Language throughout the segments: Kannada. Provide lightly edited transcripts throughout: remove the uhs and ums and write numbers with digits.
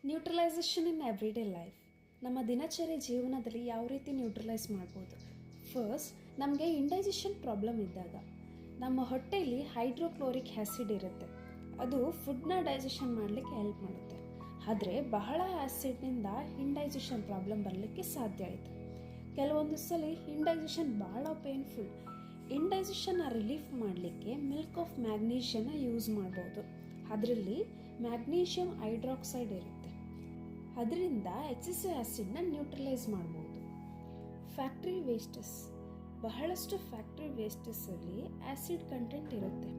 ನ್ಯೂಟ್ರಲೈಸೇಷನ್ ಇನ್ ಎವ್ರಿಡೇ ಲೈಫ್. ನಮ್ಮ ದಿನಚರಿ ಜೀವನದಲ್ಲಿ ಯಾವ ರೀತಿ ನ್ಯೂಟ್ರಲೈಸ್ ಮಾಡ್ಬೋದು? ಫಸ್ಟ್, ನಮಗೆ ಇಂಡೈಜೆಷನ್ ಪ್ರಾಬ್ಲಮ್ ಇದ್ದಾಗ ನಮ್ಮ ಹೊಟ್ಟೆಯಲ್ಲಿ ಹೈಡ್ರೋಕ್ಲೋರಿಕ್ ಆ್ಯಸಿಡ್ ಇರುತ್ತೆ. ಅದು ಫುಡ್ನ ಡೈಜೆಷನ್ ಮಾಡಲಿಕ್ಕೆ ಹೆಲ್ಪ್ ಮಾಡುತ್ತೆ. ಆದರೆ ಬಹಳ ಆ್ಯಸಿಡ್ನಿಂದ ಇಂಡೈಜೆಷನ್ ಪ್ರಾಬ್ಲಮ್ ಬರಲಿಕ್ಕೆ ಸಾಧ್ಯ ಆಯಿತು. ಕೆಲವೊಂದು ಸಲ ಇಂಡೈಜೆಷನ್ ಭಾಳ ಪೇನ್ಫುಲ್. ಇಂಡೈಜೆಷನ್ನ ರಿಲೀಫ್ ಮಾಡಲಿಕ್ಕೆ ಮಿಲ್ಕ್ ಆಫ್ ಮ್ಯಾಗ್ನೀಷಿಯನ್ನ ಯೂಸ್ ಮಾಡ್ಬೋದು. ಅದರಲ್ಲಿ ಮ್ಯಾಗ್ನೀಷಿಯಂ ಹೈಡ್ರಾಕ್ಸೈಡ್ ಇರುತ್ತೆ. ಅದರಿಂದ ಎಕ್ಸೆಸಿವ್ ಆ್ಯಸಿಡ್ನ ನ್ಯೂಟ್ರಲೈಸ್ ಮಾಡ್ಬೋದು. ಫ್ಯಾಕ್ಟ್ರಿ ವೇಸ್ಟಸ್, ಬಹಳಷ್ಟು ಫ್ಯಾಕ್ಟ್ರಿ ವೇಸ್ಟಸ್ಸಲ್ಲಿ ಆ್ಯಸಿಡ್ ಕಂಟೆಂಟ್ ಇರುತ್ತೆ.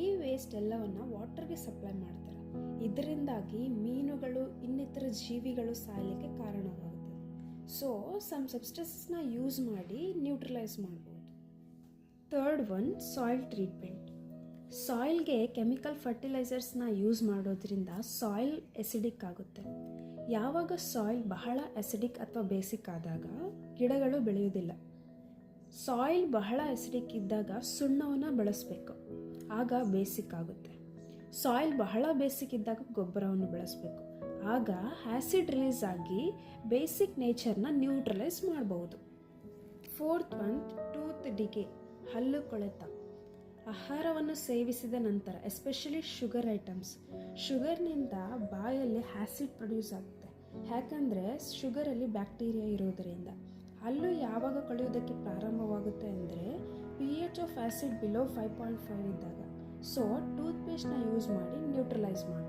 ಈ ವೇಸ್ಟ್ ಎಲ್ಲವನ್ನು ವಾಟರ್ಗೆ ಸಪ್ಲೈ ಮಾಡ್ತಾರೆ. ಇದರಿಂದಾಗಿ ಮೀನುಗಳು ಇನ್ನಿತರ ಜೀವಿಗಳು ಸಾಯಲಿಕ್ಕೆ ಕಾರಣವಾಗುತ್ತೆ. ಸೊ ಸಮ್ ಸಬ್ಸ್ಟೆನ್ಸಸ್ನ ಯೂಸ್ ಮಾಡಿ ನ್ಯೂಟ್ರಲೈಸ್ ಮಾಡ್ಬೋದು. Third one, soil treatment. ಸಾಯಿಲ್ಗೆ ಕೆಮಿಕಲ್ ಫರ್ಟಿಲೈಸರ್ಸ್ನ ಯೂಸ್ ಮಾಡೋದ್ರಿಂದ ಸಾಯಿಲ್ ಎಸಿಡಿಕ್ ಆಗುತ್ತೆ. ಯಾವಾಗ ಸಾಯಿಲ್ ಬಹಳ ಎಸಿಡಿಕ್ ಅಥವಾ ಬೇಸಿಕ್ ಆದಾಗ ಗಿಡಗಳು ಬೆಳೆಯುವುದಿಲ್ಲ. ಸಾಯಿಲ್ ಬಹಳ ಎಸಿಡಿಕ್ ಇದ್ದಾಗ ಸುಣ್ಣವನ್ನು ಬಳಸಬೇಕು, ಆಗ ಬೇಸಿಕ್ ಆಗುತ್ತೆ. ಸಾಯಿಲ್ ಬಹಳ ಬೇಸಿಕ್ ಇದ್ದಾಗ ಗೊಬ್ಬರವನ್ನು ಬಳಸಬೇಕು, ಆಗ ಆ್ಯಸಿಡ್ ರಿಲೀಸ್ ಆಗಿ ಬೇಸಿಕ್ ನೇಚರ್ನ ನ್ಯೂಟ್ರಲೈಸ್ ಮಾಡಬಹುದು. ಫೋರ್ತ್ ಒನ್, ಟೂತ್ ಡಿಕೆ, ಹಲ್ಲು ಕೊಳೆತ. ಆಹಾರವನ್ನು ಸೇವಿಸಿದ ನಂತರ ಎಸ್ಪೆಷಲಿ ಶುಗರ್ ಐಟಮ್ಸ್, ಶುಗರ್ನಿಂದ ಬಾಯಲ್ಲಿ ಆ್ಯಸಿಡ್ ಪ್ರೊಡ್ಯೂಸ್ ಆಗುತ್ತೆ. ಯಾಕಂದರೆ ಶುಗರಲ್ಲಿ ಬ್ಯಾಕ್ಟೀರಿಯಾ ಇರೋದರಿಂದ. ಹಲ್ಲು ಯಾವಾಗ ಕೊಳೆಯೋದಕ್ಕೆ ಪ್ರಾರಂಭವಾಗುತ್ತೆ ಅಂದರೆ pH ಆಫ್ ಆ್ಯಸಿಡ್ ಬಿಲೋ 5.5 ಇದ್ದಾಗ. ಸೊ ಟೂತ್ ಪೇಸ್ಟ್ನ ಯೂಸ್ ಮಾಡಿ ನ್ಯೂಟ್ರಲೈಸ್ ಮಾಡಿ.